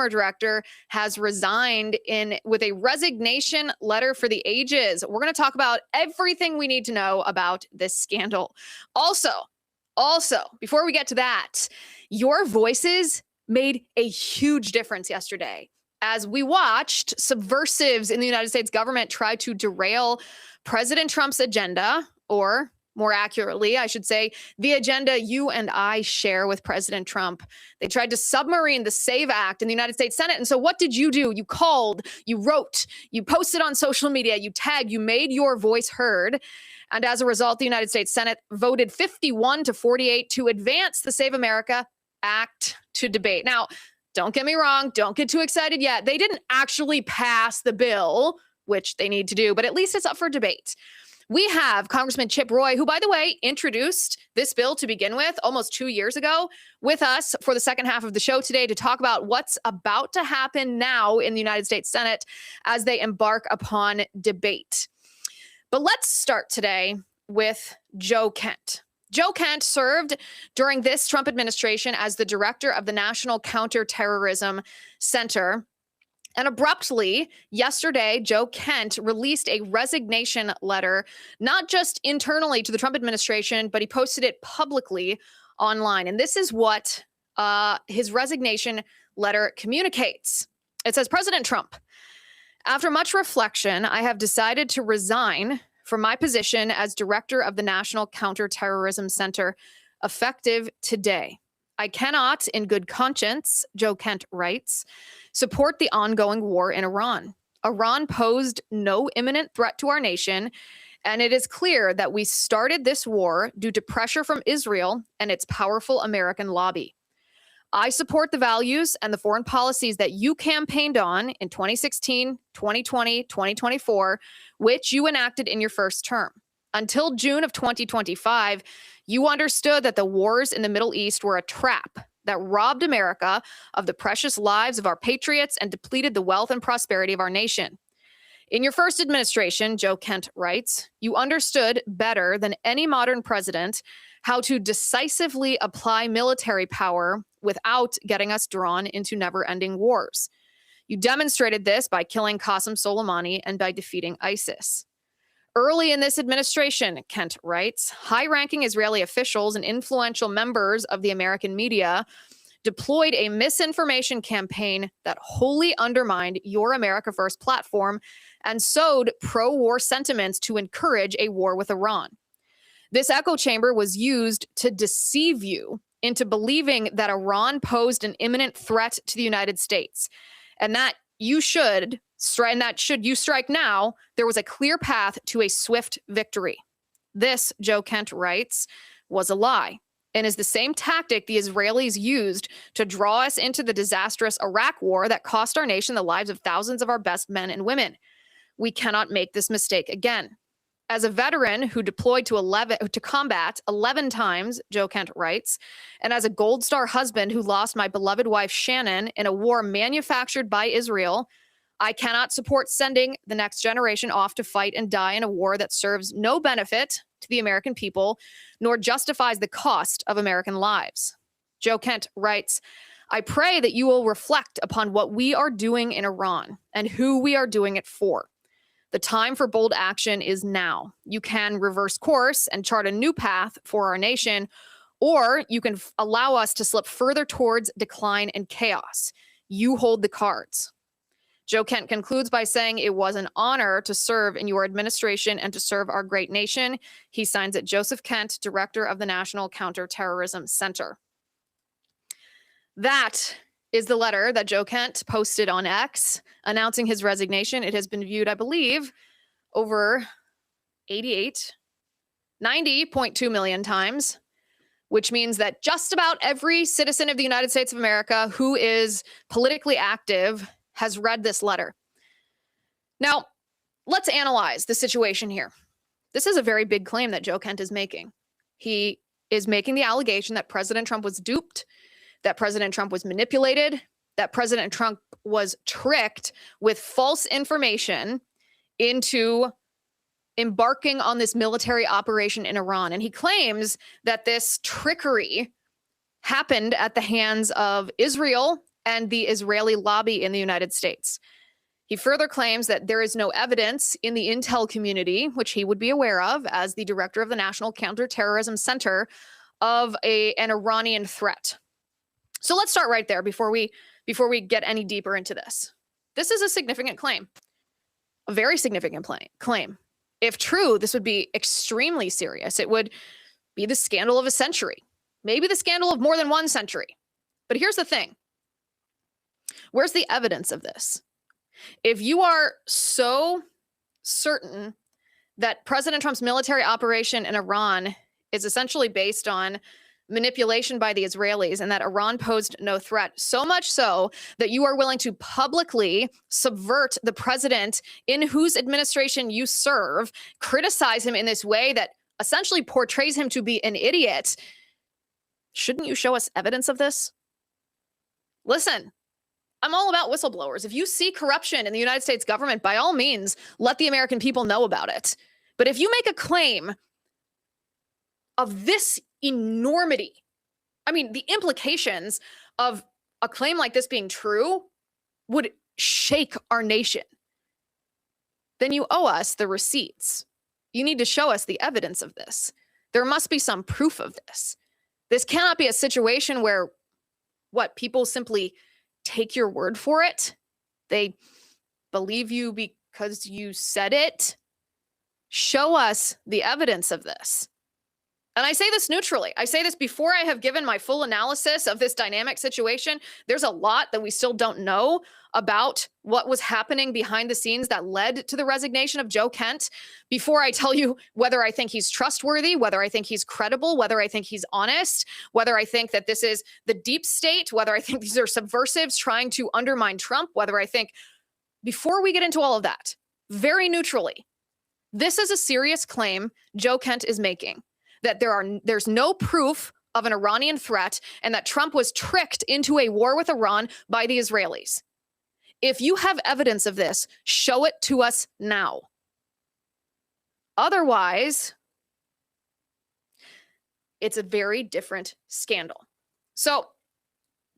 former director, has resigned with a resignation letter for the ages. We're going to talk about everything we need to know about this scandal. Also, before we get to that, your voices made a huge difference yesterday as we watched subversives in the United States government try to derail President Trump's agenda, or more accurately, I should say, the agenda you and I share with President Trump. They tried to submarine the SAVE Act in the United States Senate. And so what did you do? You called, you wrote, you posted on social media, you tagged, you made your voice heard. And as a result, the United States Senate voted 51-48 to advance the Save America Act to debate. Now, don't get me wrong, don't get too excited yet. They didn't actually pass the bill, which they need to do, but at least it's up for debate. We have Congressman Chip Roy, who, by the way, introduced this bill to begin with almost 2 years ago, with us for the second half of the show today to talk about what's about to happen now in the United States Senate as they embark upon debate. But let's start today with Joe Kent. Joe Kent served during this Trump administration as the director of the National Counterterrorism Center. And abruptly, yesterday, Joe Kent released a resignation letter, not just internally to the Trump administration, but he posted it publicly online. And this is what his resignation letter communicates. It says, President Trump, after much reflection, I have decided to resign from my position as director of the National Counterterrorism Center, effective today. I cannot, in good conscience, Joe Kent writes, support the ongoing war in Iran. Iran posed no imminent threat to our nation, and it is clear that we started this war due to pressure from Israel and its powerful American lobby. I support the values and the foreign policies that you campaigned on in 2016, 2020, 2024, which you enacted in your first term. Until June of 2025, you understood that the wars in the Middle East were a trap that robbed America of the precious lives of our patriots and depleted the wealth and prosperity of our nation. In your first administration, Joe Kent writes, you understood better than any modern president how to decisively apply military power without getting us drawn into never-ending wars. You demonstrated this by killing Qasem Soleimani and by defeating ISIS. Early in this administration, Kent writes, high-ranking Israeli officials and influential members of the American media deployed a misinformation campaign that wholly undermined your America First platform and sowed pro-war sentiments to encourage a war with Iran. This echo chamber was used to deceive you into believing that Iran posed an imminent threat to the United States, and that you should strike now, there was a clear path to a swift victory. This, Joe Kent writes, was a lie and is the same tactic the Israelis used to draw us into the disastrous Iraq war that cost our nation the lives of thousands of our best men and women. We cannot make this mistake again. As a veteran who deployed to combat 11 times, Joe Kent writes, and as a Gold Star husband who lost my beloved wife Shannon in a war manufactured by Israel, I cannot support sending the next generation off to fight and die in a war that serves no benefit to the American people, nor justifies the cost of American lives. Joe Kent writes, I pray that you will reflect upon what we are doing in Iran and who we are doing it for. The time for bold action is now. You can reverse course and chart a new path for our nation, or you can allow us to slip further towards decline and chaos. You hold the cards. Joe Kent concludes by saying it was an honor to serve in your administration and to serve our great nation. He signs it, Joseph Kent, Director of the National Counterterrorism Center. That is the letter that Joe Kent posted on X announcing his resignation. It has been viewed, I believe, over 90.2 million times, which means that just about every citizen of the United States of America who is politically active has read this letter. Now, let's analyze the situation here. This is a very big claim that Joe Kent is making. He is making the allegation that President Trump was duped, that President Trump was manipulated, that President Trump was tricked with false information into embarking on this military operation in Iran. And he claims that this trickery happened at the hands of Israel and the Israeli lobby in the United States. He further claims that there is no evidence in the intel community, which he would be aware of as the director of the National Counterterrorism Center, of an Iranian threat. So let's start right there before we get any deeper into this. This is a significant claim, a very significant claim. If true, this would be extremely serious. It would be the scandal of a century, maybe the scandal of more than one century. But here's the thing. Where's the evidence of this? If you are so certain that President Trump's military operation in Iran is essentially based on manipulation by the Israelis and that Iran posed no threat, so much so that you are willing to publicly subvert the president in whose administration you serve, criticize him in this way that essentially portrays him to be an idiot, shouldn't you show us evidence of this? Listen, I'm all about whistleblowers. If you see corruption in the United States government, by all means, let the American people know about it. But if you make a claim of this enormity, I mean, the implications of a claim like this being true would shake our nation. Then you owe us the receipts. You need to show us the evidence of this. There must be some proof of this. This cannot be a situation where, people simply take your word for it? They believe you because you said it? Show us the evidence of this. And I say this neutrally. I say this before I have given my full analysis of this dynamic situation. There's a lot that we still don't know about what was happening behind the scenes that led to the resignation of Joe Kent. Before I tell you whether I think he's trustworthy, whether I think he's credible, whether I think he's honest, whether I think that this is the deep state, whether I think these are subversives trying to undermine Trump, before we get into all of that, very neutrally, this is a serious claim Joe Kent is making, that there's no proof of an Iranian threat and that Trump was tricked into a war with Iran by the Israelis. If you have evidence of this, show it to us now. Otherwise, it's a very different scandal. So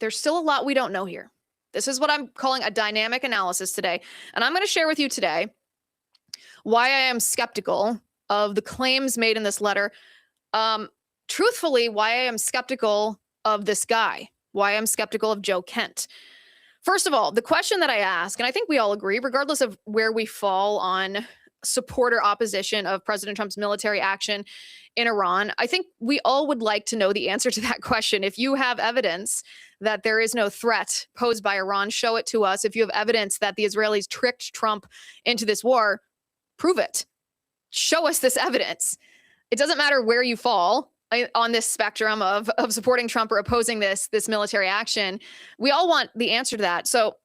there's still a lot we don't know here. This is what I'm calling a dynamic analysis today. And I'm going to share with you today why I am skeptical of the claims made in this letter. Truthfully, why I am skeptical of this guy, why I'm skeptical of Joe Kent. First of all, the question that I ask, and I think we all agree, regardless of where we fall on support or opposition of President Trump's military action in Iran, I think we all would like to know the answer to that question. If you have evidence that there is no threat posed by Iran, show it to us. If you have evidence that the Israelis tricked Trump into this war, prove it. Show us this evidence. It doesn't matter where you fall on this spectrum of supporting Trump or opposing this military action. We all want the answer to that. So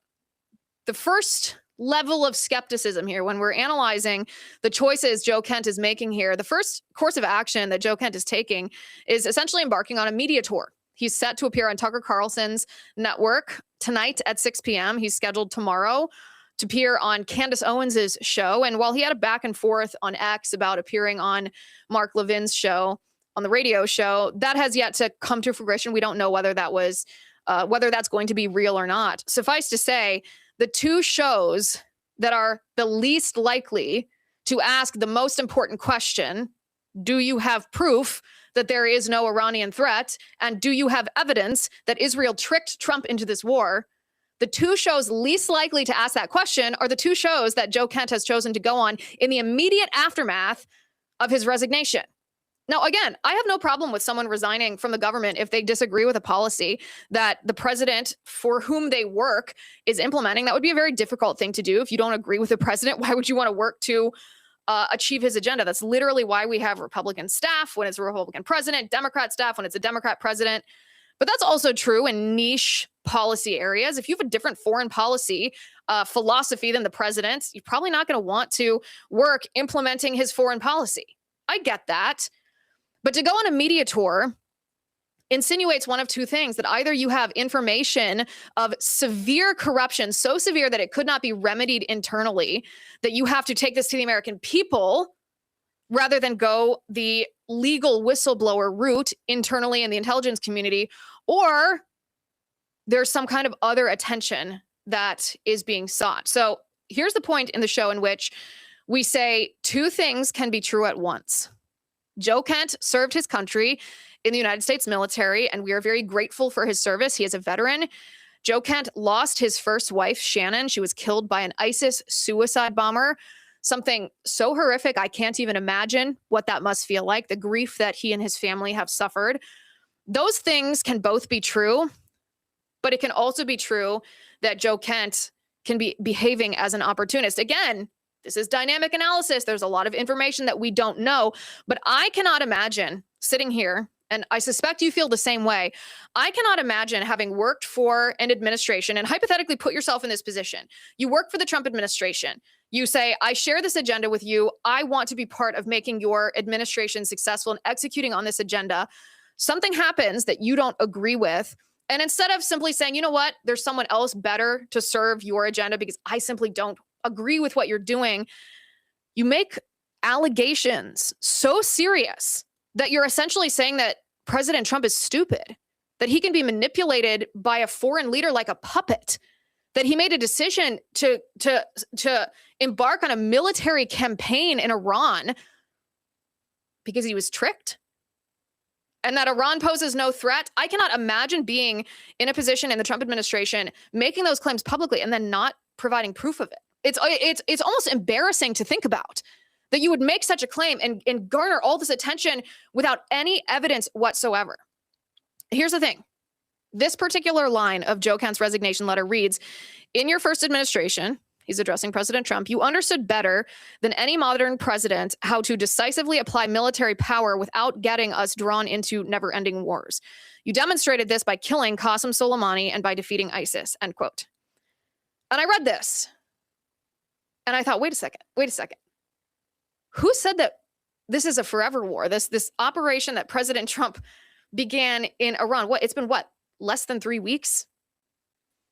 the first level of skepticism here, when we're analyzing the choices Joe Kent is making here, the first course of action that Joe Kent is taking is essentially embarking on a media tour. He's set to appear on Tucker Carlson's network tonight at 6 p.m. He's scheduled tomorrow to appear on Candace Owens's show. And while he had a back and forth on X about appearing on Mark Levin's show, on the radio show, that has yet to come to fruition. We don't know whether that's going to be real or not. Suffice to say, the two shows that are the least likely to ask the most important question, do you have proof that there is no Iranian threat? And do you have evidence that Israel tricked Trump into this war? The two shows least likely to ask that question are the two shows that Joe Kent has chosen to go on in the immediate aftermath of his resignation. Now, again, I have no problem with someone resigning from the government if they disagree with a policy that the president for whom they work is implementing. That would be a very difficult thing to do. If you don't agree with the president, why would you want to work to achieve his agenda? That's literally why we have Republican staff when it's a Republican president, Democrat staff when it's a Democrat president. But that's also true in niche policy areas. If you have a different foreign policy philosophy than the president, you're probably not going to want to work implementing his foreign policy. I get that. But to go on a media tour insinuates one of two things: that either you have information of severe corruption, so severe that it could not be remedied internally, that you have to take this to the American people rather than go the legal whistleblower route internally in the intelligence community, or there's some kind of other attention that is being sought. So here's the point in the show in which we say two things can be true at once. Joe Kent served his country in the United States military, and we are very grateful for his service. He is a veteran. Joe Kent lost his first wife, Shannon. She was killed by an ISIS suicide bomber. Something so horrific, I can't even imagine what that must feel like, the grief that he and his family have suffered. Those things can both be true, but it can also be true that Joe Kent can be behaving as an opportunist. Again, this is dynamic analysis. There's a lot of information that we don't know, but I cannot imagine sitting here, and I suspect you feel the same way. I cannot imagine having worked for an administration, and hypothetically put yourself in this position. You work for the Trump administration. You say, I share this agenda with you. I want to be part of making your administration successful and executing on this agenda. Something happens that you don't agree with. And instead of simply saying, you know what, there's someone else better to serve your agenda because I simply don't agree with what you're doing, you make allegations so serious that you're essentially saying that President Trump is stupid, that he can be manipulated by a foreign leader like a puppet, that he made a decision to embark on a military campaign in Iran because he was tricked, and that Iran poses no threat. I cannot imagine being in a position in the Trump administration, making those claims publicly and then not providing proof of it. It's almost embarrassing to think about that you would make such a claim and garner all this attention without any evidence whatsoever. Here's the thing. This particular line of Joe Kent's resignation letter reads, in your first administration, he's addressing President Trump, you understood better than any modern president how to decisively apply military power without getting us drawn into never-ending wars. You demonstrated this by killing Qasem Soleimani and by defeating ISIS, end quote. And I read this, and I thought, wait a second. Who said that this is a forever war? This operation that President Trump began in Iran, it's been less than 3 weeks?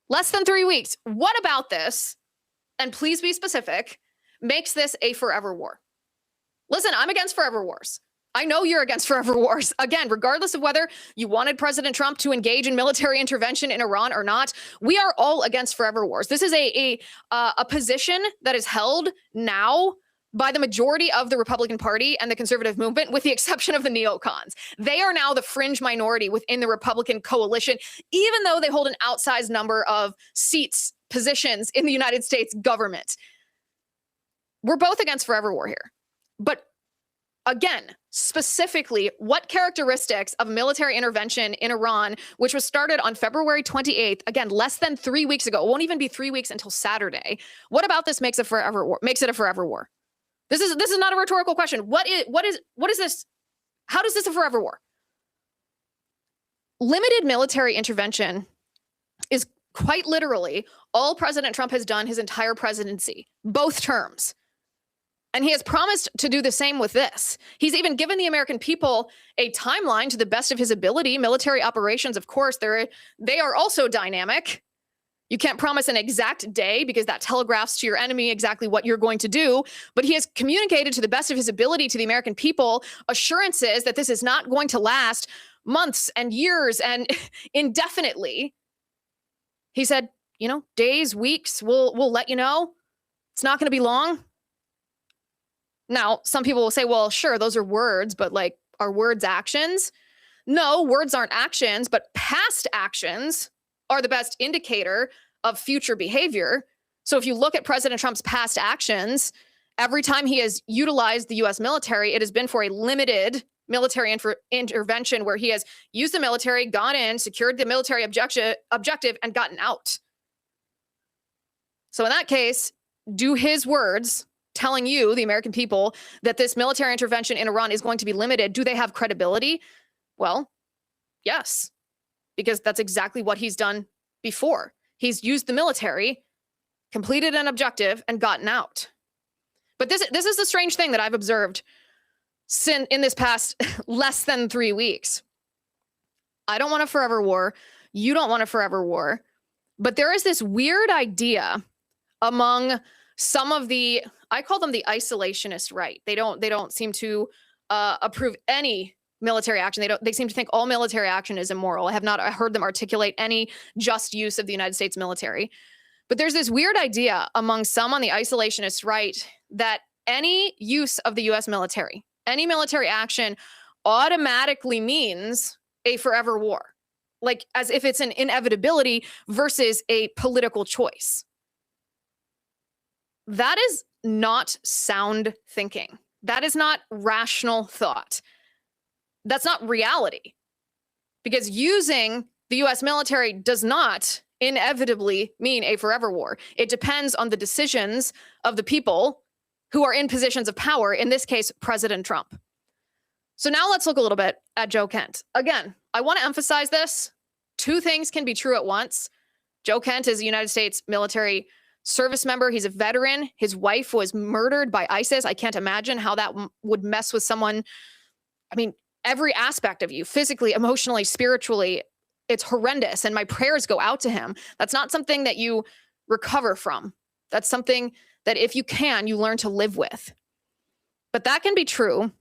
Less than 3 weeks. What about this, and please be specific, makes this a forever war? Listen, I'm against forever wars. I know you're against forever wars. Again, regardless of whether you wanted President Trump to engage in military intervention in Iran or not, we are all against forever wars. This is a position that is held now by the majority of the Republican Party and the conservative movement, with the exception of the neocons. They are now the fringe minority within the Republican coalition, even though they hold an outsized number of seats, positions in the United States government. We're both against forever war here. But again, specifically, what characteristics of military intervention in Iran, which was started on February 28th, again, less than 3 weeks ago, it won't even be 3 weeks until Saturday. What about this makes it a forever war? This is not a rhetorical question. What is this? How does this a forever war? Limited military intervention is quite literally all President Trump has done his entire presidency, both terms. And he has promised to do the same with this. He's even given the American people a timeline to the best of his ability. Military operations, of course, they are also dynamic. You can't promise an exact day because that telegraphs to your enemy exactly what you're going to do. But he has communicated to the best of his ability to the American people assurances that this is not going to last months and years and indefinitely. He said, days, weeks, we'll let you know. It's not going to be long. Now, some people will say, well, sure, those are words, but are words actions? No, words aren't actions, but past actions are the best indicator of future behavior. So if you look at President Trump's past actions, every time he has utilized the U.S. military, it has been for a limited military intervention where he has used the military, gone in, secured the military objective, and gotten out. So in that case, do his words telling you, the American people, that this military intervention in Iran is going to be limited, do they have credibility? Well, yes. Because that's exactly what he's done before. He's used the military, completed an objective, and gotten out. But this is the strange thing that I've observed in this past less than 3 weeks. I don't want a forever war. You don't want a forever war. But there is this weird idea among some of I call them the isolationist right. They don't seem to approve any military action. They seem to think all military action is immoral. I have not heard them articulate any just use of the United States military. But there's this weird idea among some on the isolationist right that any use of the US military, any military action automatically means a forever war, like as if it's an inevitability versus a political choice. That is not sound thinking. That is not rational thought. That's not reality. Because using the US military does not inevitably mean a forever war. It depends on the decisions of the people who are in positions of power, in this case, President Trump. So now let's look a little bit at Joe Kent. Again, I want to emphasize this. Two things can be true at once. Joe Kent is a United States military service member. He's a veteran. His wife was murdered by ISIS. I can't imagine how that would mess with someone. I mean, every aspect of you, physically, emotionally, spiritually, it's horrendous. And my prayers go out to him. That's not something that you recover from. That's something that if you can, you learn to live with. But that can be true.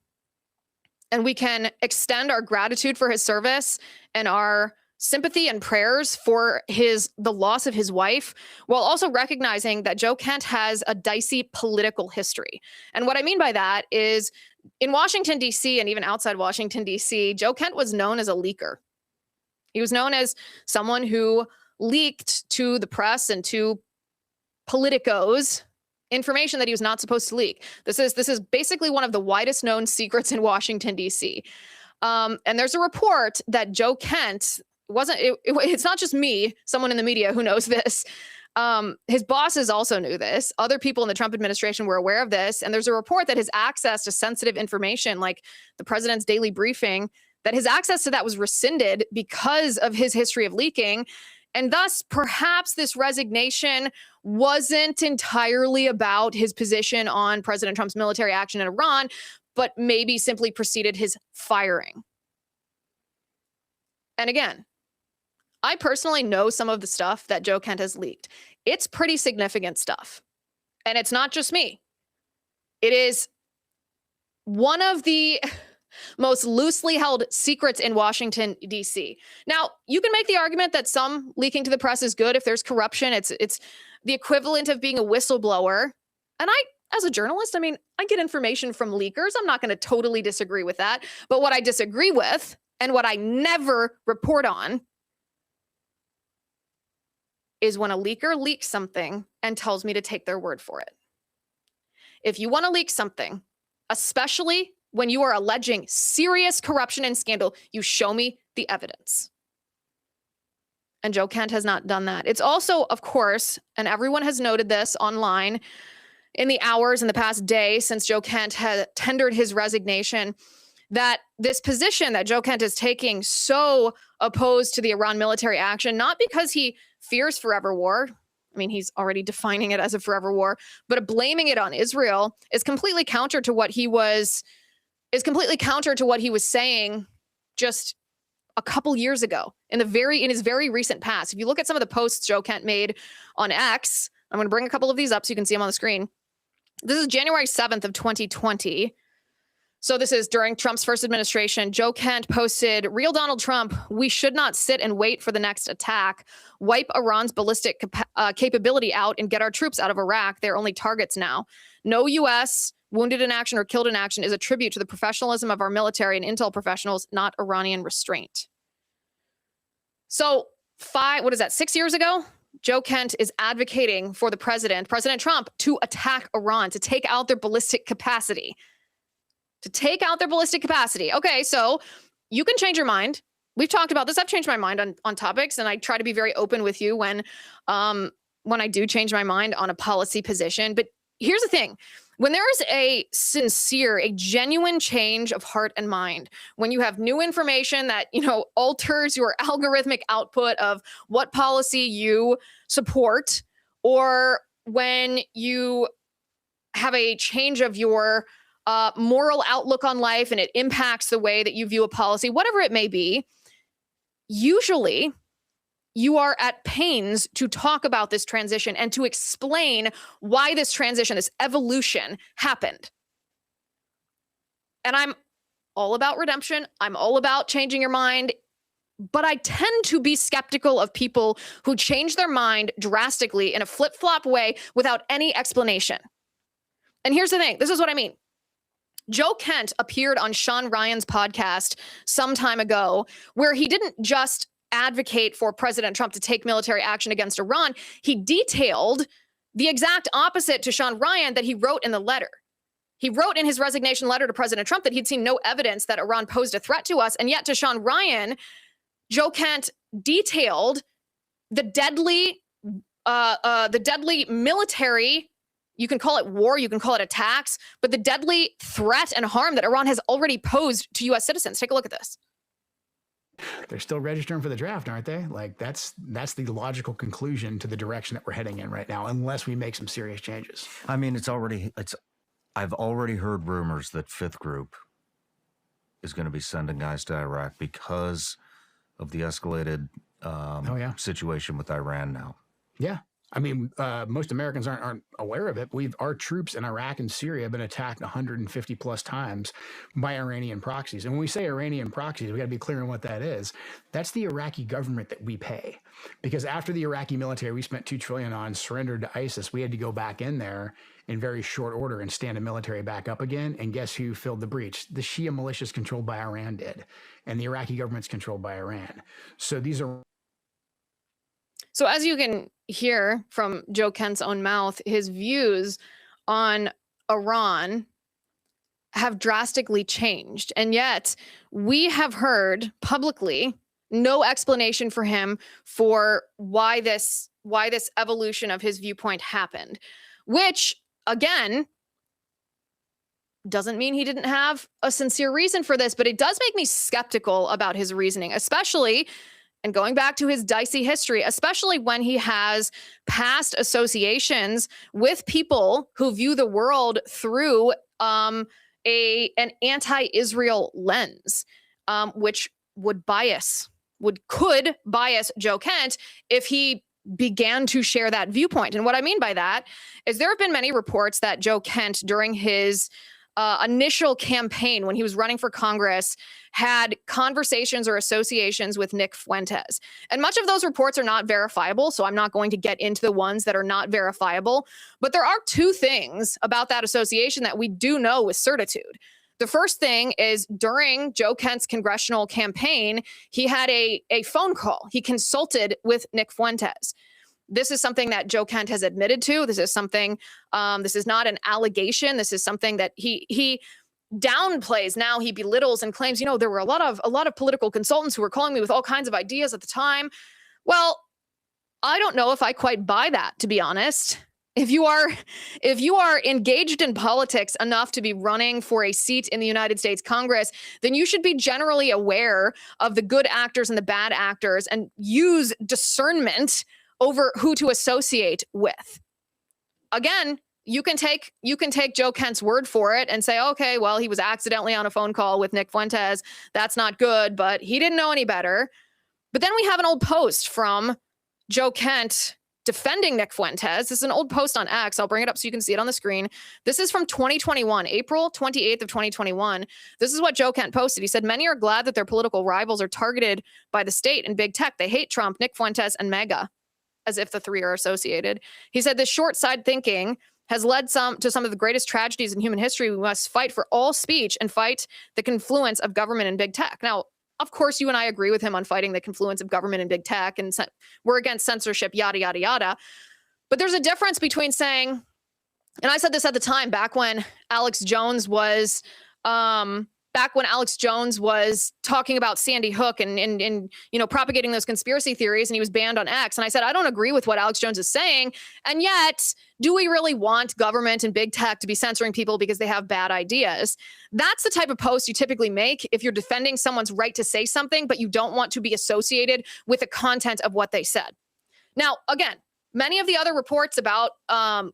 And we can extend our gratitude for his service and our sympathy and prayers for the loss of his wife, while also recognizing that Joe Kent has a dicey political history. And what I mean by that is in Washington, D.C., and even outside Washington, D.C., Joe Kent was known as a leaker. He was known as someone who leaked to the press and to politicos information that he was not supposed to leak. This is basically one of the widest known secrets in Washington, D.C. And there's a report that Joe Kent it's not just me, someone in the media who knows this. His bosses also knew this. Other people in the Trump administration were aware of this. And there's a report that his access to sensitive information, like the president's daily briefing, that his access to that was rescinded because of his history of leaking. And thus, perhaps this resignation wasn't entirely about his position on President Trump's military action in Iran, but maybe simply preceded his firing. And again, I personally know some of the stuff that Joe Kent has leaked. It's pretty significant stuff. And it's not just me. It is one of the most loosely held secrets in Washington, D.C. Now, you can make the argument that some leaking to the press is good if there's corruption. It's the equivalent of being a whistleblower. And as a journalist, I get information from leakers. I'm not going to totally disagree with that. But what I disagree with, and what I never report on, is when a leaker leaks something and tells me to take their word for it. If you want to leak something, especially when you are alleging serious corruption and scandal, you show me the evidence. And Joe Kent has not done that. It's also, of course, and everyone has noted this online in the hours in the past day since Joe Kent had tendered his resignation, that this position that Joe Kent is taking, so opposed to the Iran military action, not because he fears forever war. He's already defining it as a forever war, but blaming it on Israel is completely counter to what he was saying just a couple years ago in his very recent past. If you look at some of the posts Joe Kent made on X, I'm going to bring a couple of these up so you can see them on the screen. This is January 7th of 2020. So this is during Trump's first administration. Joe Kent posted, "Real Donald Trump, we should not sit and wait for the next attack. Wipe Iran's ballistic capability out and get our troops out of Iraq. They're only targets now. No U.S. wounded in action or killed in action is a tribute to the professionalism of our military and intel professionals, not Iranian restraint." So 6 years ago, Joe Kent is advocating for President Trump, to attack Iran, to take out their ballistic capacity. Okay, so you can change your mind. We've talked about this. I've changed my mind on topics, and I try to be very open with you when I do change my mind on a policy position. But here's the thing. When there is a genuine change of heart and mind, when you have new information that, alters your algorithmic output of what policy you support, or when you have a change of your moral outlook on life and it impacts the way that you view a policy, whatever it may be, usually you are at pains to talk about this transition and to explain why this transition, this evolution happened. And I'm all about redemption. I'm all about changing your mind. But I tend to be skeptical of people who change their mind drastically in a flip-flop way without any explanation. And here's the thing. This is what I mean. Joe Kent appeared on Sean Ryan's podcast some time ago, where he didn't just advocate for President Trump to take military action against Iran. He detailed the exact opposite to Sean Ryan that he wrote in the letter. He wrote in his resignation letter to President Trump that he'd seen no evidence that Iran posed a threat to us. And yet to Sean Ryan, Joe Kent detailed the deadly military, you can call it war, you can call it attacks, but the deadly threat and harm that Iran has already posed to U.S. citizens. Take a look at this. They're still registering for the draft, aren't they? Like that's the logical conclusion to the direction that we're heading in right now, unless we make some serious changes. I mean, I've already heard rumors that Fifth Group is going to be sending guys to Iraq because of the escalated situation with Iran now. Yeah. I mean, most Americans aren't aware of it. Our troops in Iraq and Syria have been attacked 150 plus times by Iranian proxies. And when we say Iranian proxies, we got to be clear on what that is. That's the Iraqi government that we pay. Because after the Iraqi military we spent $2 trillion on surrendered to ISIS, we had to go back in there in very short order and stand the military back up again. And guess who filled the breach? The Shia militias controlled by Iran did. And the Iraqi government's controlled by Iran. So these are... So as you can hear from Joe Kent's own mouth, his views on Iran have drastically changed. And yet we have heard publicly no explanation for him for why this evolution of his viewpoint happened, which again doesn't mean he didn't have a sincere reason for this, but it does make me skeptical about his reasoning, especially, and going back to his dicey history, especially when he has past associations with people who view the world through an anti-Israel lens, which could bias Joe Kent if he began to share that viewpoint. And what I mean by that is there have been many reports that Joe Kent, during his initial campaign when he was running for Congress, had conversations or associations with Nick Fuentes. And much of those reports are not verifiable, so I'm not going to get into the ones that are not verifiable. But there are two things about that association that we do know with certitude. The first thing is during Joe Kent's congressional campaign, he had a phone call. He consulted with Nick Fuentes. This is something that Joe Kent has admitted to. This is something, this is not an allegation. This is something that he downplays now. He belittles and claims, there were a lot of political consultants who were calling me with all kinds of ideas at the time. Well, I don't know if I quite buy that, to be honest. If you are engaged in politics enough to be running for a seat in the United States Congress, then you should be generally aware of the good actors and the bad actors and use discernment over who to associate with. Again, you can take Joe Kent's word for it and say, okay, well, he was accidentally on a phone call with Nick Fuentes. That's not good, but he didn't know any better. But then we have an old post from Joe Kent defending Nick Fuentes. This is an old post on X. I'll bring it up so you can see it on the screen. This is from 2021, April 28th of 2021. This is what Joe Kent posted. He said, many are glad that their political rivals are targeted by the state and big tech. They hate Trump, Nick Fuentes, and MAGA, as if the three are associated. He said, this short-sighted thinking has led to some of the greatest tragedies in human history. We must fight for all speech and fight the confluence of government and big tech. Now, of course, you and I agree with him on fighting the confluence of government and big tech, and we're against censorship, yada, yada, yada. But there's a difference between saying, and I said this at the time, back when Alex Jones was talking about Sandy Hook and propagating those conspiracy theories, and he was banned on X. And I said, I don't agree with what Alex Jones is saying. And yet, do we really want government and big tech to be censoring people because they have bad ideas? That's the type of post you typically make if you're defending someone's right to say something, but you don't want to be associated with the content of what they said. Now, again, many of the other reports about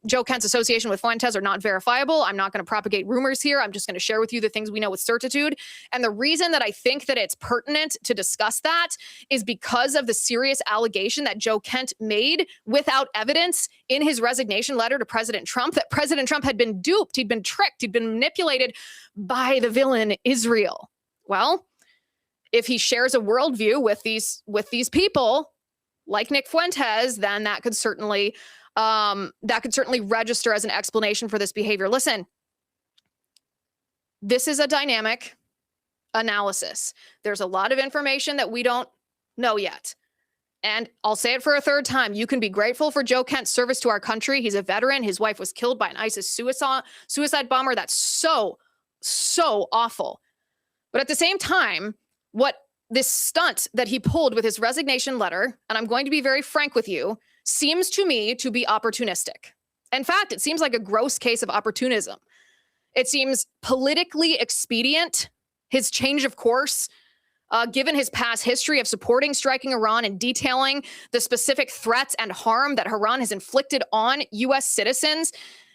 Joe Kent's association with Fuentes are not verifiable. I'm not going to propagate rumors here. I'm just going to share with you the things we know with certitude. And the reason that I think that it's pertinent to discuss that is because of the serious allegation that Joe Kent made without evidence in his resignation letter to President Trump, that President Trump had been duped, he'd been tricked, he'd been manipulated by the villain Israel. Well, if he shares a worldview with these people like Nick Fuentes, then that could certainly register as an explanation for this behavior. Listen, this is a dynamic analysis. There's a lot of information that we don't know yet. And I'll say it for a third time. You can be grateful for Joe Kent's service to our country. He's a veteran. His wife was killed by an ISIS suicide bomber. That's so, so awful. But at the same time, what this stunt that he pulled with his resignation letter, and I'm going to be very frank with you, seems to me to be opportunistic. In fact, it seems like a gross case of opportunism. It seems politically expedient, his change of course, given his past history of supporting striking Iran and detailing the specific threats and harm that Iran has inflicted on U.S. citizens.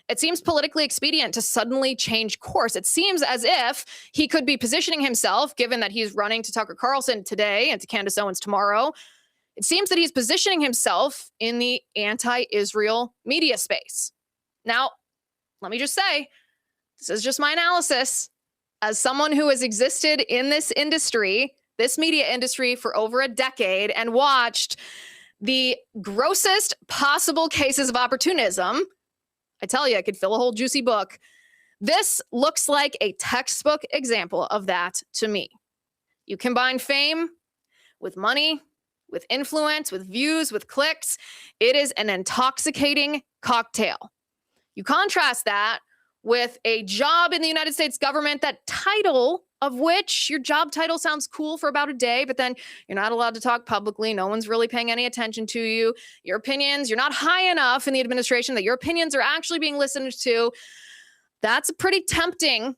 It seems politically expedient to suddenly change course. It seems as if he could be positioning himself, given that he's running to Tucker Carlson today and to Candace Owens tomorrow. It seems that he's positioning himself in the anti-Israel media space. Now, let me just say, this is just my analysis. As someone who has existed in this industry, this media industry, for over a decade and watched the grossest possible cases of opportunism, I tell you, I could fill a whole juicy book. This looks like a textbook example of that to me. You combine fame with money, with influence, with views, with clicks. It is an intoxicating cocktail. You contrast that with a job in the United States government, that title of which your job title sounds cool for about a day, but then you're not allowed to talk publicly. No one's really paying any attention to you. Your opinions, you're not high enough in the administration that your opinions are actually being listened to. That's a pretty tempting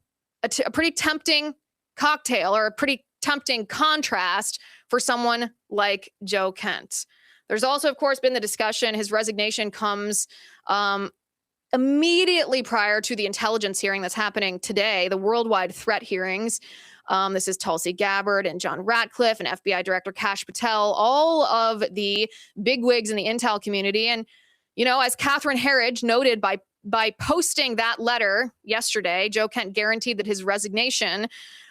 cocktail, or a pretty tempting contrast for someone like Joe Kent. There's also, of course, been the discussion. His resignation comes immediately prior to the intelligence hearing that's happening today, the worldwide threat hearings. This is Tulsi Gabbard and John Ratcliffe and FBI Director Kash Patel, all of the bigwigs in the intel community. And, you know, as Catherine Herridge noted, by posting that letter yesterday, Joe Kent guaranteed that his resignation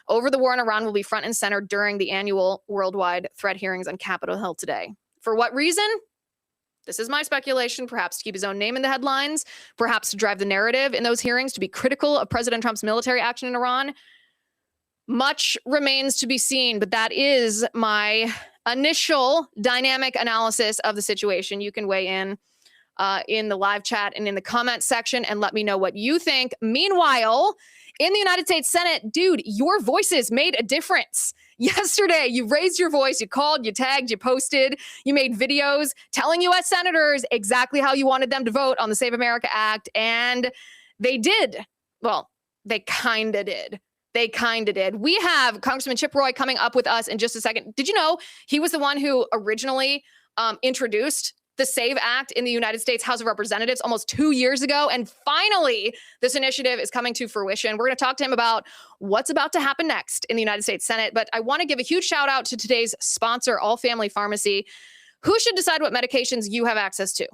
over the war in Iran will be front and center during the annual worldwide threat hearings on Capitol Hill today. For what reason? This is my speculation, perhaps to keep his own name in the headlines, perhaps to drive the narrative in those hearings, to be critical of President Trump's military action in Iran. Much remains to be seen, but that is my initial dynamic analysis of the situation. You can weigh in the live chat and in the comments section and let me know what you think. Meanwhile, in the United States Senate, dude, your voices made a difference. Yesterday, you raised your voice, you called, you tagged, you posted, you made videos telling U.S. senators exactly how you wanted them to vote on the Save America Act. And they did. Well, they kind of did. They kind of did. We have Congressman Chip Roy coming up with us in just a second. Did you know he was the one who originally introduced the SAVE Act in the United States House of Representatives almost 2 years ago? And finally, this initiative is coming to fruition. We're going to talk to him about what's about to happen next in the United States Senate. But I want to give a huge shout out to today's sponsor, All Family Pharmacy. Who should decide what medications you have access to?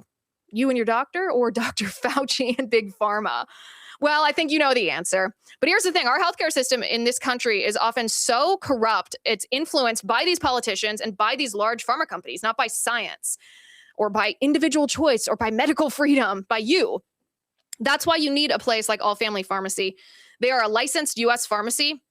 You and your doctor, or Dr. Fauci and Big Pharma? Well, I think you know the answer. But here's the thing. Our healthcare system in this country is often so corrupt. It's influenced by these politicians and by these large pharma companies, not by science, or by individual choice, or by medical freedom, by you. That's why you need a place like All Family Pharmacy. They are a licensed U.S. pharmacy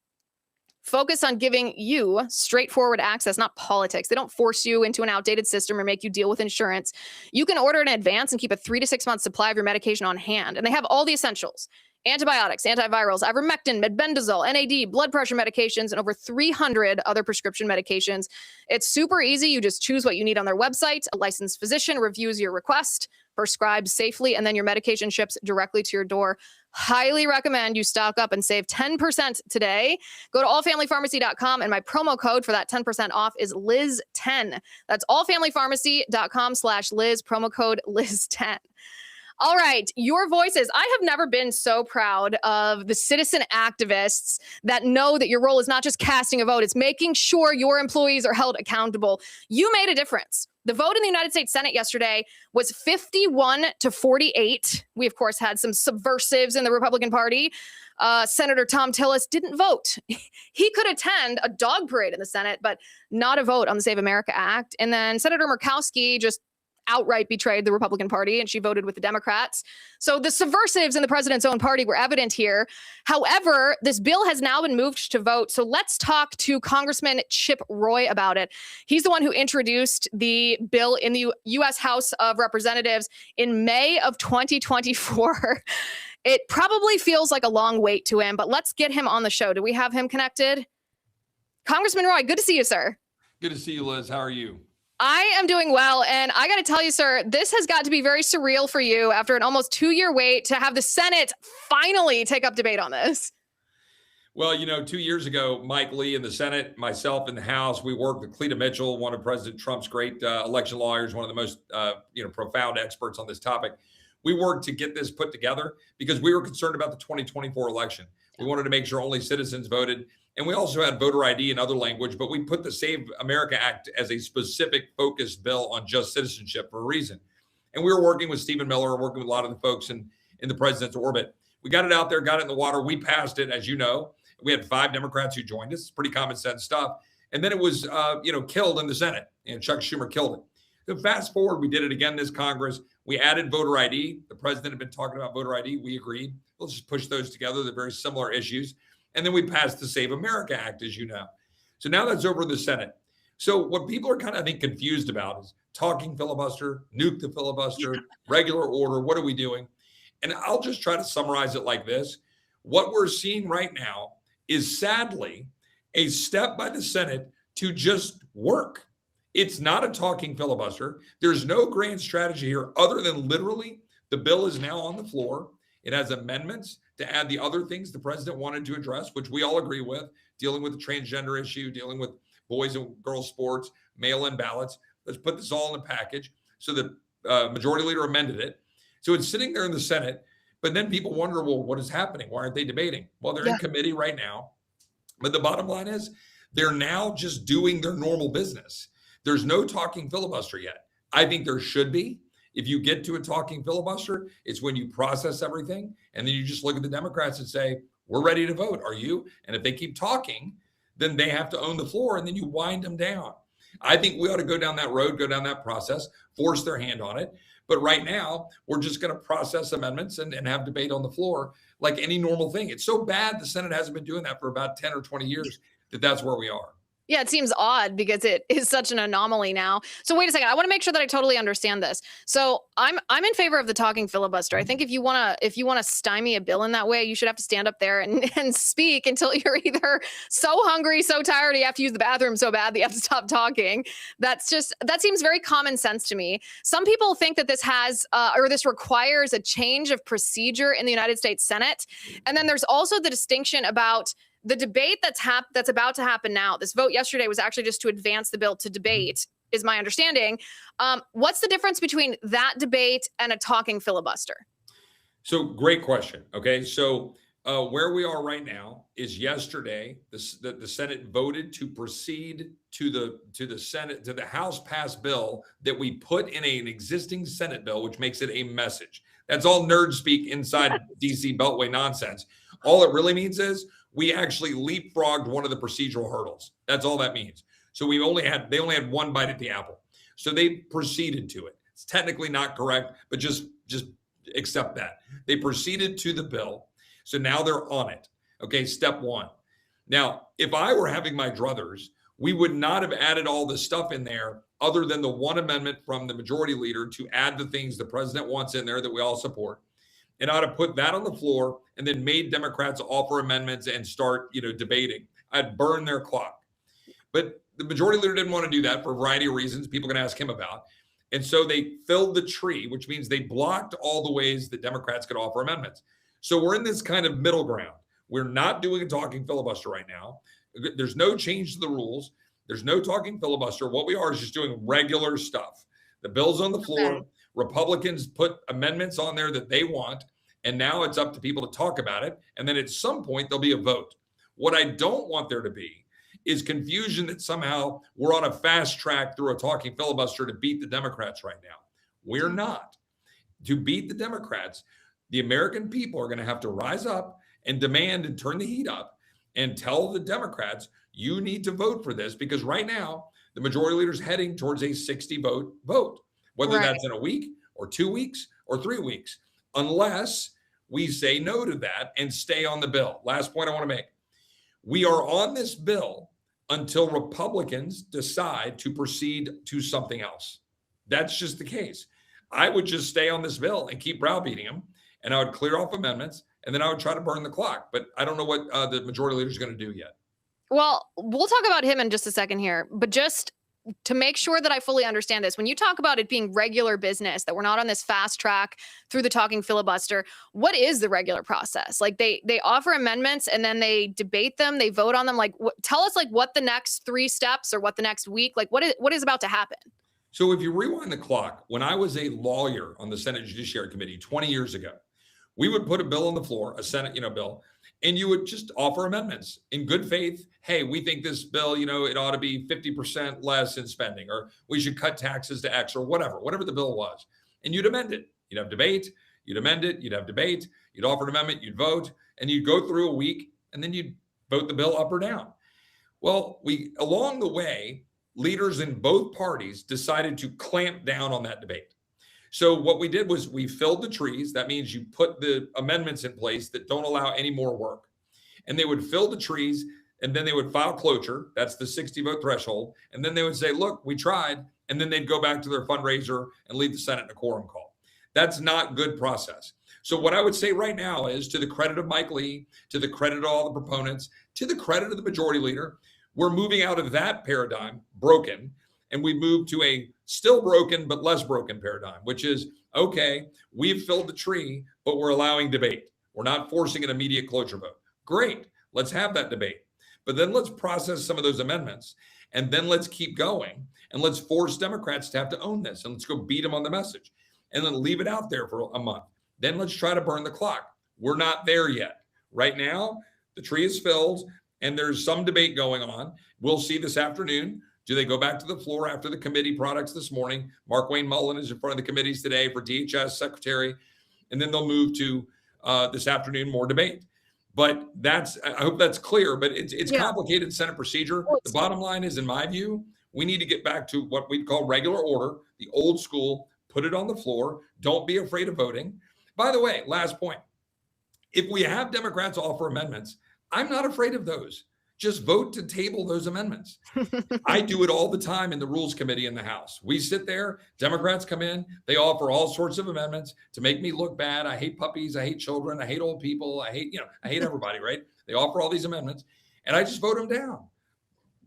focused on giving you straightforward access, not politics. They don't force you into an outdated system or make you deal with insurance. You can order in advance and keep a 3 to 6 month supply of your medication on hand. And they have all the essentials: antibiotics, antivirals, ivermectin, mebendazole, NAD, blood pressure medications, and over 300 other prescription medications. It's super easy. You just choose what you need on their website. A licensed physician reviews your request, prescribes safely, and then your medication ships directly to your door. Highly recommend you stock up and save 10% today. Go to allfamilypharmacy.com, and my promo code for that 10% off is Liz10. That's allfamilypharmacy.com/Liz, promo code Liz10. All right, your voices. I have never been so proud of the citizen activists that know that your role is not just casting a vote, it's making sure your employees are held accountable. You made a difference. The vote in the United States Senate yesterday was 51-48. We, of course, had some subversives in the Republican Party. Senator Tom Tillis didn't vote. He could attend a dog parade in the Senate, but not a vote on the Save America Act. And then Senator Murkowski just outright betrayed the Republican Party, and she voted with the Democrats. So the subversives in the president's own party were evident here. However, this bill has now been moved to vote. So let's talk to Congressman Chip Roy about it. He's the one who introduced the bill in the U.S. House of Representatives in May of 2024. It probably feels like a long wait to him, but let's get him on the show. Do we have him connected? Congressman Roy, good to see you, sir. Good to see you, Liz. How are you? I am doing well, and I got to tell you, sir, this has got to be very surreal for you after an almost 2-year wait to have the Senate finally take up debate on this. Well, 2 years ago, Mike Lee in the Senate, myself in the House, we worked with Cleta Mitchell, one of President Trump's great election lawyers, one of the most profound experts on this topic. We worked to get this put together because we were concerned about the 2024 election. We wanted to make sure only citizens voted. And we also had voter ID and other language, but we put the Save America Act as a specific focused bill on just citizenship for a reason. And we were working with Stephen Miller, working with a lot of the folks in the president's orbit. We got it out there, got it in the water. We passed it, as you know. We had 5 Democrats who joined us. It's pretty common sense stuff. And then it was, killed in the Senate, and Chuck Schumer killed it. So fast forward, we did it again this Congress. We added voter ID. The president had been talking about voter ID. We agreed. Let's just push those together. They're very similar issues. And then we passed the Save America Act, as you know. So now that's over in the Senate. So what people are kind of, I think, confused about is talking filibuster, nuke the filibuster, regular order. What are we doing? And I'll just try to summarize it like this. What we're seeing right now is sadly a step by the Senate to just work. It's not a talking filibuster. There's no grand strategy here other than literally the bill is now on the floor. It has amendments to add the other things the president wanted to address, which we all agree with, dealing with the transgender issue, dealing with boys and girls sports, mail-in ballots. Let's put this all in the package. So the majority leader amended it. So it's sitting there in the Senate, but then people wonder, well, what is happening? Why aren't they debating? Well, they're in committee right now. But the bottom line is they're now just doing their normal business. There's no talking filibuster yet. I think there should be. If you get to a talking filibuster, it's when you process everything and then you just look at the Democrats and say, we're ready to vote. Are you? And if they keep talking, then they have to own the floor and then you wind them down. I think we ought to go down that road, go down that process, force their hand on it. But right now, we're just going to process amendments and have debate on the floor like any normal thing. It's so bad the Senate hasn't been doing that for about 10 or 20 years that's where we are. Yeah, it seems odd because it is such an anomaly now. So wait a second. I want to make sure that I totally understand this. So I'm in favor of the talking filibuster. I think if you want to stymie a bill in that way, you should have to stand up there and speak until you're either so hungry, so tired, you have to use the bathroom so bad that you have to stop talking. That seems very common sense to me. Some people think that this requires a change of procedure in the United States Senate. And then there's also the distinction about the debate that's about to happen now. This vote yesterday was actually just to advance the bill to debate, is my understanding. What's the difference between that debate and a talking filibuster? So great question. Okay, so where we are right now is yesterday the Senate voted to proceed to the Senate, to the House passed bill that we put in an existing Senate bill, which makes it a message. That's all nerd speak inside DC Beltway nonsense. All it really means is we actually leapfrogged one of the procedural hurdles. That's all that means. So they only had one bite at the apple. So they proceeded to it. It's technically not correct, but just accept that. They proceeded to the bill. So now they're on it. Okay, step one. Now, if I were having my druthers, we would not have added all this stuff in there other than the one amendment from the majority leader to add the things the president wants in there that we all support. And I'd have put that on the floor and then made Democrats offer amendments and start, debating. I'd burn their clock. But the majority leader didn't want to do that for a variety of reasons people can ask him about. And so they filled the tree, which means they blocked all the ways that Democrats could offer amendments. So we're in this kind of middle ground. We're not doing a talking filibuster right now. There's no change to the rules. There's no talking filibuster. What we are is just doing regular stuff. The bill's on the floor. Okay. Republicans put amendments on there that they want. And now it's up to people to talk about it. And then at some point, there'll be a vote. What I don't want there to be is confusion that somehow we're on a fast track through a talking filibuster to beat the Democrats right now. We're not. To beat the Democrats, the American people are going to have to rise up and demand and turn the heat up and tell the Democrats, you need to vote for this, because right now the majority leader is heading towards a 60 vote, whether that's in a week or 2 weeks or 3 weeks, unless we say no to that and stay on the bill. Last point I want to make. We are on this bill until Republicans decide to proceed to something else. That's just the case. I would just stay on this bill and keep browbeating them, and I would clear off amendments, and then I would try to burn the clock. But I don't know what the majority leader is going to do yet. Well, we'll talk about him in just a second here, but just to make sure that I fully understand this, when you talk about it being regular business, that we're not on this fast track through the talking filibuster, what is the regular process? Like they offer amendments and then they debate them, they vote on them. Like, tell us like what the next 3 steps or what the next week, like what is about to happen? So if you rewind the clock, when I was a lawyer on the Senate Judiciary Committee 20 years ago, we would put a bill on the floor, a Senate, bill, and you would just offer amendments in good faith. Hey, we think this bill, it ought to be 50% less in spending, or we should cut taxes to X, or whatever the bill was. And you'd amend it. You'd have debate, you'd amend it, you'd have debate, you'd offer an amendment, you'd vote, and you'd go through a week, and then you'd vote the bill up or down. Well, along the way, leaders in both parties decided to clamp down on that debate. So what we did was we filled the trees. That means you put the amendments in place that don't allow any more work. And they would fill the trees, and then they would file cloture. That's the 60 vote threshold. And then they would say, look, we tried. And then they'd go back to their fundraiser and leave the Senate in a quorum call. That's not good process. So what I would say right now is, to the credit of Mike Lee, to the credit of all the proponents, to the credit of the majority leader, we're moving out of that paradigm, broken, and we move to a still broken but less broken paradigm, which is, okay, we've filled the tree, but we're allowing debate. We're not forcing an immediate cloture vote. Great, let's have that debate. But then let's process some of those amendments, and then let's keep going, and let's force Democrats to have to own this, and let's go beat them on the message, and then leave it out there for a month. Then let's try to burn the clock. We're not there yet. Right now, the tree is filled, and there's some debate going on. We'll see this afternoon. Do they go back to the floor after the committee products this morning? Mark Wayne Mullen is in front of the committees today for DHS secretary, and then they'll move to this afternoon, more debate. But I hope that's clear, but it's complicated Senate procedure. The bottom line is, in my view, we need to get back to what we call regular order, the old school, put it on the floor. Don't be afraid of voting. By the way, last point, if we have Democrats offer amendments, I'm not afraid of those. Just vote to table those amendments. I do it all the time in the Rules Committee in the House. We sit there, Democrats come in, they offer all sorts of amendments to make me look bad. I hate puppies, I hate children, I hate old people, I hate everybody, right? They offer all these amendments, and I just vote them down.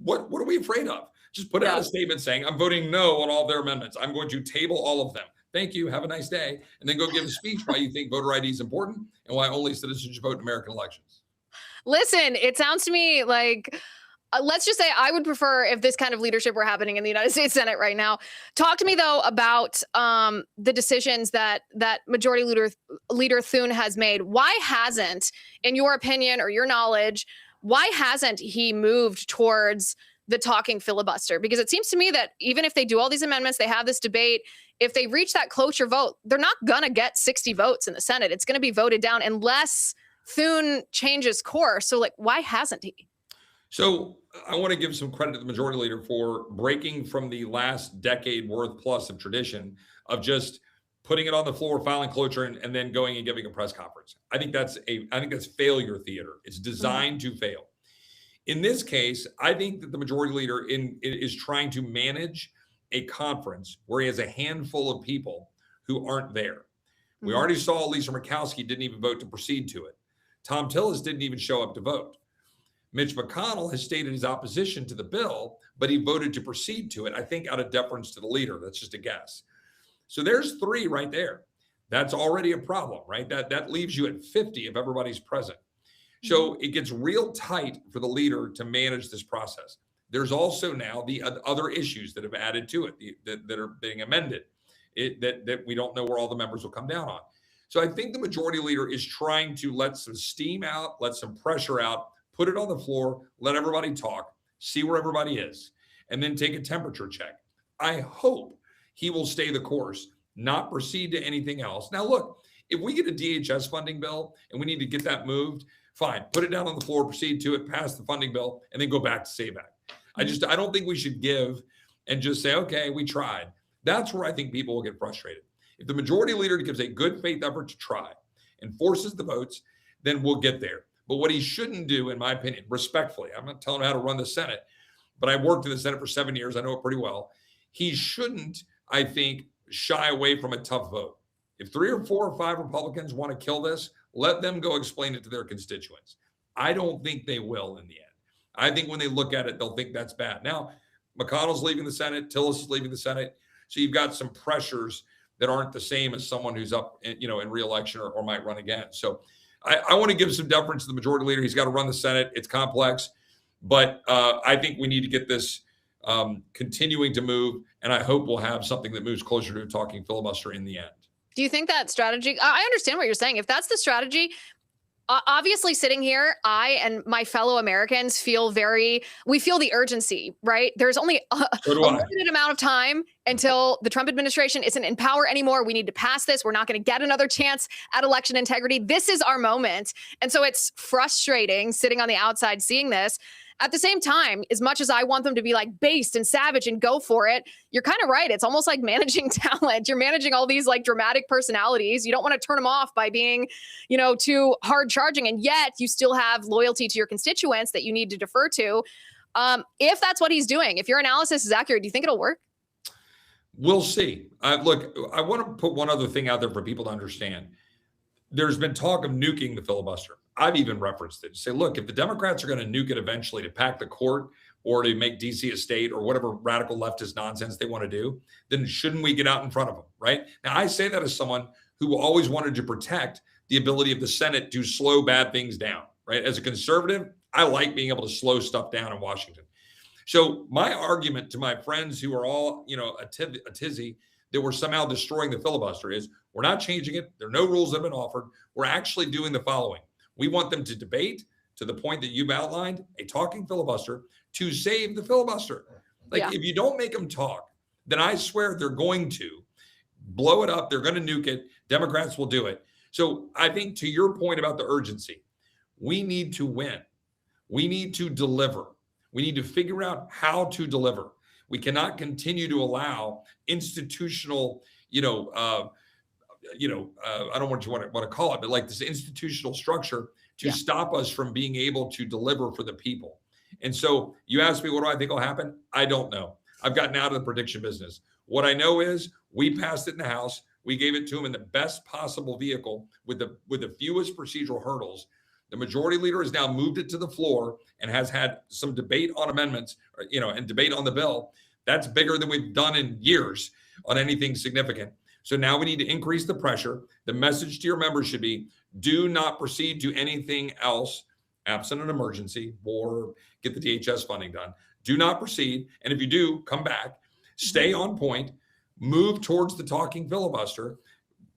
What are we afraid of? Just put out a statement saying, I'm voting no on all their amendments. I'm going to table all of them. Thank you, have a nice day. And then go give a speech why you think voter ID is important and why only citizens should vote in American elections. Listen, it sounds to me like, let's just say I would prefer if this kind of leadership were happening in the United States Senate right now. Talk to me, though, about the decisions that Majority Leader Thune has made. Why hasn't, in your opinion or your knowledge, why hasn't he moved towards the talking filibuster? Because it seems to me that even if they do all these amendments, they have this debate, if they reach that cloture vote, they're not going to get 60 votes in the Senate. It's going to be voted down unless Thune changes course. So, why hasn't he? So I want to give some credit to the majority leader for breaking from the last decade worth plus of tradition of just putting it on the floor, filing cloture, and then going and giving a press conference. I think that's failure theater. It's designed to fail. In this case, I think that the majority leader is trying to manage a conference where he has a handful of people who aren't there. We already saw Lisa Murkowski didn't even vote to proceed to it. Tom Tillis didn't even show up to vote. Mitch McConnell has stated his opposition to the bill, but he voted to proceed to it, I think out of deference to the leader. That's just a guess. So there's 3 right there. That's already a problem, right? That leaves you at 50 if everybody's present. So it gets real tight for the leader to manage this process. There's also now the other issues that have added to it that are being amended, that we don't know where all the members will come down on. So I think the majority leader is trying to let some steam out, let some pressure out, put it on the floor, let everybody talk, see where everybody is, and then take a temperature check. I hope he will stay the course, not proceed to anything else. Now, look, if we get a DHS funding bill and we need to get that moved, fine, put it down on the floor, proceed to it, pass the funding bill, and then go back to SAVE Act. I don't think we should give and just say, okay, we tried. That's where I think people will get frustrated. If the majority leader gives a good faith effort to try and forces the votes, then we'll get there. But what he shouldn't do, in my opinion, respectfully, I'm not telling him how to run the Senate, but I worked in the Senate for 7 years. I know it pretty well. He shouldn't, I think, shy away from a tough vote. If 3 or 4 or 5 Republicans want to kill this, let them go explain it to their constituents. I don't think they will in the end. I think when they look at it, they'll think that's bad. Now, McConnell's leaving the Senate, Tillis is leaving the Senate. So you've got some pressures that aren't the same as someone who's up, in re-election or might run again. So I want to give some deference to the majority leader. He's got to run the Senate. It's complex, but I think we need to get this continuing to move, and I hope we'll have something that moves closer to a talking filibuster in the end. Do you think that strategy, I understand what you're saying. If that's the strategy, obviously sitting here, I and my fellow Americans we feel the urgency, right? There's only a limited amount of time until the Trump administration isn't in power anymore. We need to pass this. We're not going to get another chance at election integrity. This is our moment. And so it's frustrating sitting on the outside seeing this. At the same time, as much as I want them to be like based and savage and go for it, you're kind of right. It's almost like managing talent. You're managing all these like dramatic personalities. You don't want to turn them off by being, too hard charging. And yet you still have loyalty to your constituents that you need to defer to. If that's what he's doing, if your analysis is accurate, do you think it'll work? We'll see. Look, I want to put one other thing out there for people to understand. There's been talk of nuking the filibuster. I've even referenced it. Say, look, if the Democrats are going to nuke it eventually to pack the court or to make DC a state or whatever radical leftist nonsense they want to do, then shouldn't we get out in front of them, right? Now, I say that as someone who always wanted to protect the ability of the Senate to slow bad things down, right? As a conservative, I like being able to slow stuff down in Washington. So my argument to my friends who are all, a tizzy that we're somehow destroying the filibuster is we're not changing it. There are no rules that have been offered. We're actually doing the following. We want them to debate to the point that you've outlined, a talking filibuster to save the filibuster. If you don't make them talk, then I swear they're going to blow it up. They're going to nuke it. Democrats will do it. So I think to your point about the urgency, we need to win. We need to deliver. We need to figure out how to deliver. We cannot continue to allow institutional, I don't want to call it, but like this institutional structure to stop us from being able to deliver for the people. And so you asked me, what do I think will happen? I don't know. I've gotten out of the prediction business. What I know is we passed it in the House. We gave it to them in the best possible vehicle with the fewest procedural hurdles. The majority leader has now moved it to the floor and has had some debate on amendments, and debate on the bill. That's bigger than we've done in years on anything significant. So now we need to increase the pressure. The message to your members should be, do not proceed to anything else, absent an emergency, or get the DHS funding done. Do not proceed. And if you do, come back, stay on point, move towards the talking filibuster,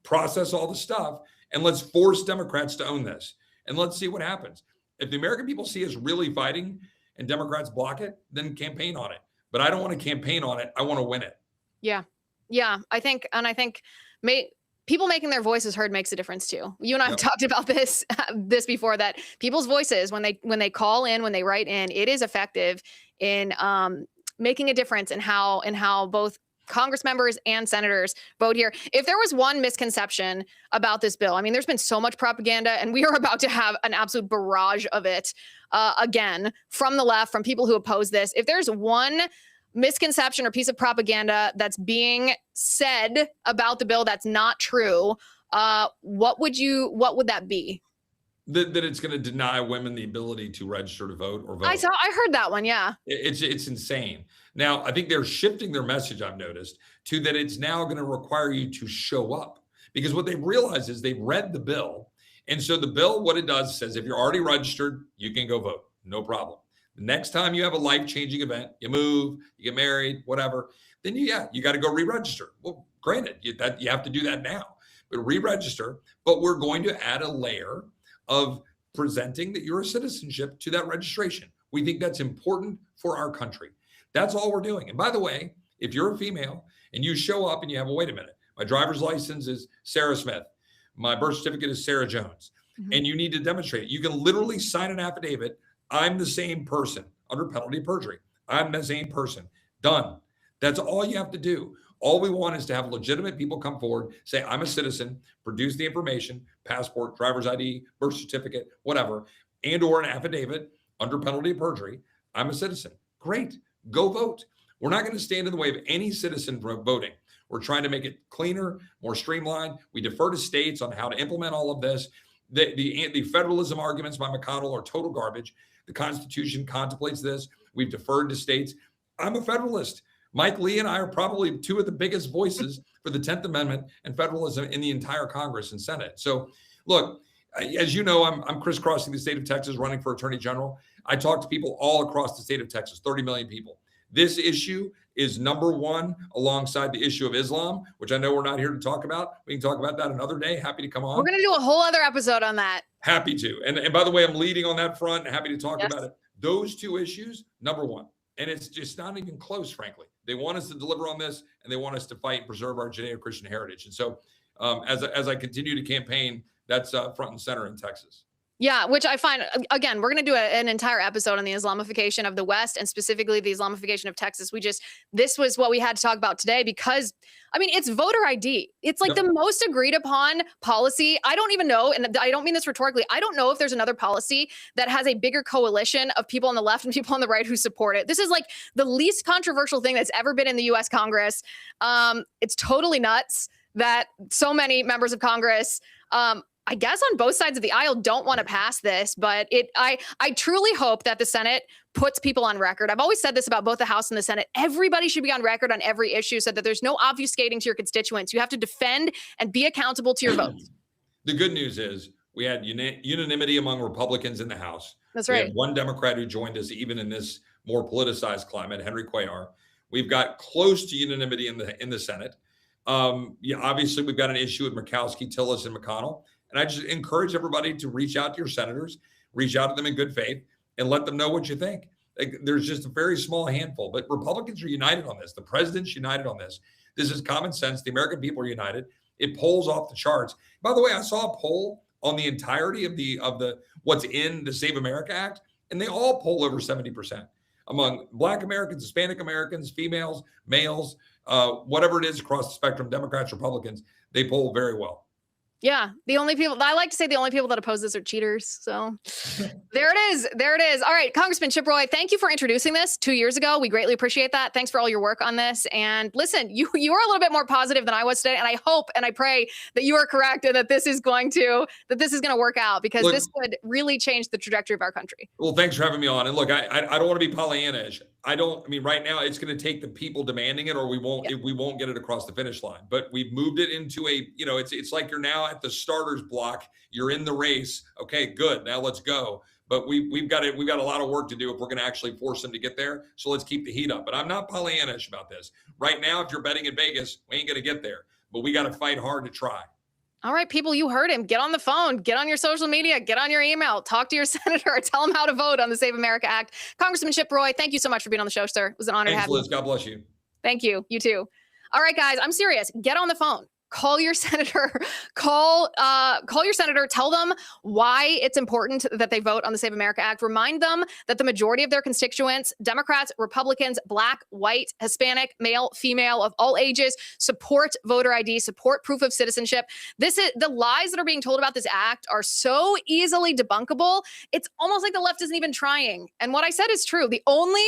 process all the stuff, and let's force Democrats to own this. And let's see what happens. If the American people see us really fighting and Democrats block it, then campaign on it. But I don't want to campaign on it. I want to win it. Yeah, I think people making their voices heard makes a difference too. You and I have talked about this before, that people's voices, when they call in, when they write in, it is effective in making a difference in how both Congress members and senators vote here. If there was one misconception about this bill, I mean, there's been so much propaganda, and we are about to have an absolute barrage of it again from the left, from people who oppose this. If there's one misconception or piece of propaganda that's being said about the bill that's not true, what would that be? That it's going to deny women the ability to register to vote or vote. I heard that one. Yeah. It's insane. Now, I think they're shifting their message, I've noticed, to that it's now going to require you to show up, because what they've realized is they've read the bill. And so the bill, what it does says, if you're already registered, you can go vote. No problem. The next time you have a life-changing event, you move, you get married, whatever, then you got to go re-register. Well, granted, you have to do that now, but re-register. But we're going to add a layer of presenting that you're a citizenship to that registration. We think that's important for our country. That's all we're doing. And by the way, if you're a female and you show up and you have, well, wait a minute, my driver's license is Sarah Smith, my birth certificate is Sarah Jones, and you need to demonstrate it. You can literally sign an affidavit. I'm the same person under penalty of perjury. I'm the same person. Done. That's all you have to do. All we want is to have legitimate people come forward, say, I'm a citizen, produce the information, passport, driver's ID, birth certificate, whatever, and or an affidavit under penalty of perjury. I'm a citizen. Great. Go vote. We're not going to stand in the way of any citizen voting. We're trying to make it cleaner, more streamlined. We defer to states on how to implement all of this. The federalism arguments by McConnell are total garbage. The Constitution contemplates this. We've deferred to states. I'm a federalist. Mike Lee and I are probably two of the biggest voices for the 10th Amendment and federalism in the entire Congress and Senate. So look, as you know, I'm crisscrossing the state of Texas running for Attorney General. I talk to people all across the state of Texas, 30 million people. This issue is number one alongside the issue of Islam, which I know we're not here to talk about. We can talk about that another day. Happy to come on. We're going to do a whole other episode on that. Happy to. And by the way, I'm leading on that front and happy to talk about it. Those two issues, number one. And it's just not even close, frankly. They want us to deliver on this, and they want us to fight and preserve our Judeo-Christian heritage. And so as I continue to campaign, that's front and center in Texas. Yeah, which I find, again, we're going to do an entire episode on the Islamification of the West and specifically the Islamification of Texas. This was what we had to talk about today because, I mean, it's voter ID. It's like the most agreed upon policy. I don't even know, and I don't mean this rhetorically, I don't know if there's another policy that has a bigger coalition of people on the left and people on the right who support it. This is like the least controversial thing that's ever been in the U.S. Congress. It's totally nuts that so many members of Congress, I guess on both sides of the aisle, don't want to pass this, but I truly hope that the Senate puts people on record. I've always said this about both the House and the Senate. Everybody should be on record on every issue so that there's no obfuscating to your constituents. You have to defend and be accountable to your votes. The good news is we had unanimity among Republicans in the House. That's right. We had one Democrat who joined us even in this more politicized climate, Henry Cuellar. We've got close to unanimity in the Senate. Obviously, we've got an issue with Murkowski, Tillis, and McConnell. And I just encourage everybody to reach out to your senators, reach out to them in good faith, and let them know what you think. There's just a very small handful, but Republicans are united on this. The president's united on this. This is common sense. The American people are united. It polls off the charts. By the way, I saw a poll on the entirety of the what's in the Save America Act, and they all poll over 70% among Black Americans, Hispanic Americans, females, males, whatever it is across the spectrum, Democrats, Republicans, they poll very well. Yeah, the only people I like to say the only people that oppose this are cheaters. So there it is. There it is. All right, Congressman Chip Roy, thank you for introducing this 2 years ago. We greatly appreciate that. Thanks for all your work on this. And listen, you are a little bit more positive than I was today. And I hope and I pray that you are correct and that this is going to work out because this could really change the trajectory of our country. Well, thanks for having me on. And look, I don't want to be Pollyanna-ish. Right now it's going to take the people demanding it or we won't get it across the finish line. But we've moved it into it's like you're now at the starter's block. You're in the race. Okay, good. Now let's go. But we've got a lot of work to do if we're going to actually force them to get there. So let's keep the heat up. But I'm not Pollyanna-ish about this. Right now, if you're betting in Vegas, we ain't going to get there. But we got to fight hard to try. All right, people, you heard him. Get on the phone, get on your social media, get on your email, talk to your senator, tell them how to vote on the Save America Act. Congressman Chip Roy, thank you so much for being on the show, sir. It was an honor to have Liz. you. God bless you. Thank you. You too. All right, guys, I'm serious. Get on the phone. Call your senator, call your senator, tell them why it's important that they vote on the Save America Act. Remind them that the majority of their constituents, Democrats, Republicans, Black, white, Hispanic, male, female, of all ages, support voter ID, support proof of citizenship. The lies that are being told about this act are so easily debunkable. It's almost like the left isn't even trying. And what I said is true. The only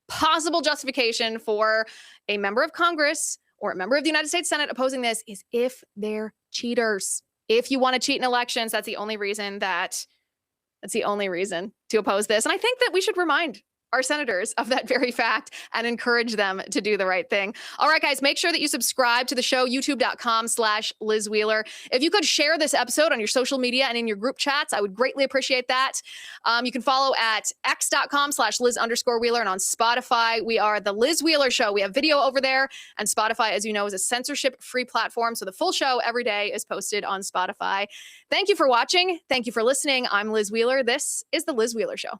possible justification for a member of Congress or a member of the United States Senate opposing this is if they're cheaters. If you want to cheat in elections, that's the only reason to oppose this. And I think that we should remind our senators of that very fact and encourage them to do the right thing. All right, guys, make sure that you subscribe to the show, youtube.com/Liz Wheeler. If you could share this episode on your social media and in your group chats, I would greatly appreciate that. You can follow at x.com/Liz_Wheeler and on Spotify. We are the Liz Wheeler Show. We have video over there, and Spotify, as you know, is a censorship-free platform. So the full show every day is posted on Spotify. Thank you for watching. Thank you for listening. I'm Liz Wheeler. This is the Liz Wheeler Show.